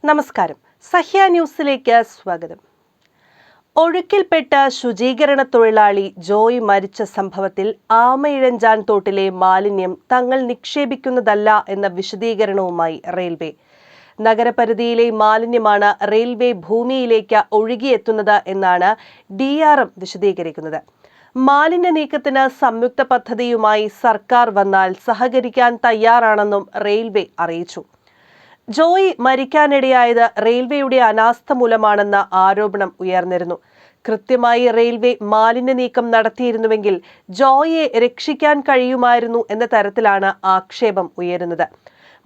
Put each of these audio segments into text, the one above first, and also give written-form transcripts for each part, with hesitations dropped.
നമസ്കാരം. സഹ്യ ന്യൂസിലേക്ക് സ്വാഗതം. ഒഴുക്കിൽപ്പെട്ട ശുചീകരണ തൊഴിലാളി ജോയ് മരിച്ച സംഭവത്തിൽ ആമയിഴഞ്ചാൻ തോട്ടിലെ മാലിന്യം തങ്ങൾ നിക്ഷേപിക്കുന്നതല്ല എന്ന വിശദീകരണവുമായി റെയിൽവേ. നഗരപരിധിയിലെ മാലിന്യമാണ് റെയിൽവേ ഭൂമിയിലേക്ക് ഒഴുകിയെത്തുന്നത് എന്നാണ് DRM വിശദീകരിക്കുന്നത്. മാലിന്യ നീക്കത്തിന് സംയുക്ത പദ്ധതിയുമായി സർക്കാർ വന്നാൽ സഹകരിക്കാൻ തയ്യാറാണെന്നും റെയിൽവേ അറിയിച്ചു. ജോയ് മരിക്കാനിടയായത് റെയിൽവേയുടെ അനാസ്ഥ മൂലമാണെന്ന ആരോപണം ഉയർന്നിരുന്നു. കൃത്യമായി റെയിൽവേ മാലിന്യ നീക്കം നടത്തിയിരുന്നുവെങ്കിൽ ജോയിയെ രക്ഷിക്കാൻ കഴിയുമായിരുന്നു എന്ന തരത്തിലാണ് ആക്ഷേപം ഉയരുന്നത്.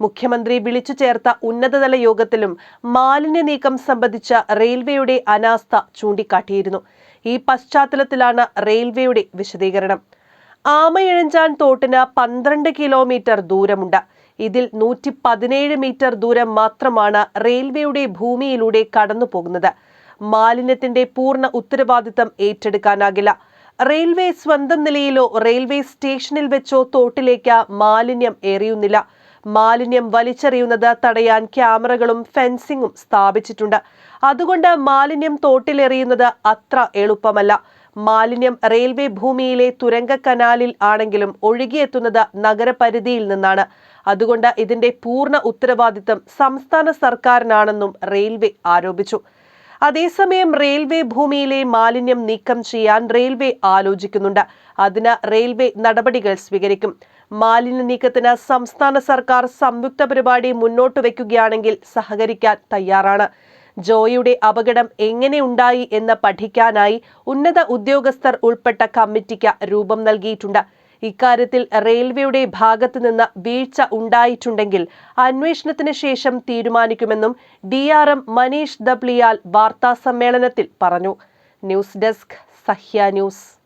മുഖ്യമന്ത്രി വിളിച്ചു ചേർത്ത ഉന്നതതല യോഗത്തിലും മാലിന്യ നീക്കം സംബന്ധിച്ച റെയിൽവേയുടെ അനാസ്ഥ ചൂണ്ടിക്കാട്ടിയിരുന്നു. ഈ പശ്ചാത്തലത്തിലാണ് റെയിൽവേയുടെ വിശദീകരണം. ആമയിഴഞ്ചാൻ തോട്ടിന് 12 കിലോമീറ്റർ ദൂരമുണ്ട്. ഇതിൽ 117 മീറ്റർ ദൂരം മാത്രമാണ് റെയിൽവേയുടെ ഭൂമിയിലൂടെ കടന്നു പോകുന്നത്. മാലിന്യത്തിന്റെ പൂർണ്ണ ഉത്തരവാദിത്തം ഏറ്റെടുക്കാനാകില്ല. റെയിൽവേ സ്വന്തം നിലയിലോ റെയിൽവേ സ്റ്റേഷനിൽ വെച്ചോ തോട്ടിലേക്ക് മാലിന്യം എറിയുന്നില്ല. മാലിന്യം വലിച്ചെറിയുന്നത് തടയാൻ ക്യാമറകളും ഫെൻസിംഗും സ്ഥാപിച്ചിട്ടുണ്ട്. അതുകൊണ്ട് മാലിന്യം തോട്ടിലെറിയുന്നത് അത്ര എളുപ്പമല്ല. മാലിന്യം റെയിൽവേ ഭൂമിയിലെ തുരങ്ക കനാലിൽ ആണെങ്കിലും ഒഴുകിയെത്തുന്നത് നഗരപരിധിയിൽ നിന്നാണ്. അതുകൊണ്ട് ഇതിന്റെ പൂർണ്ണ ഉത്തരവാദിത്തം സംസ്ഥാന സർക്കാരിനാണെന്നും റെയിൽവേ ആരോപിച്ചു. അതേസമയം റെയിൽവേ ഭൂമിയിലെ മാലിന്യം നീക്കം ചെയ്യാൻ റെയിൽവേ ആലോചിക്കുന്നുണ്ട്. അതിന് റെയിൽവേ നടപടികൾ സ്വീകരിക്കും. മാലിന്യ നീക്കത്തിന് സംസ്ഥാന സർക്കാർ സംയുക്ത പരിപാടി മുന്നോട്ട് വയ്ക്കുകയാണെങ്കിൽ സഹകരിക്കാൻ തയ്യാറാണ്. ജോയിയുടെ അപകടം എങ്ങനെ ഉണ്ടായി എന്ന് പഠിക്കാനായി ഉന്നത ഉദ്യോഗസ്ഥർ ഉൾപ്പെട്ട കമ്മിറ്റിക്ക് രൂപം നൽകിയിട്ടുണ്ട്. ഇക്കാര്യത്തിൽ റെയിൽവേയുടെ ഭാഗത്തു നിന്ന് വീഴ്ച ഉണ്ടായിട്ടുണ്ടെങ്കിൽ അന്വേഷണത്തിന് ശേഷം തീരുമാനിക്കുമെന്നും DRM മനീഷ് ദബ്ലിയാൽ വാർത്താസമ്മേളനത്തിൽ പറഞ്ഞു. News desk, Sahya news.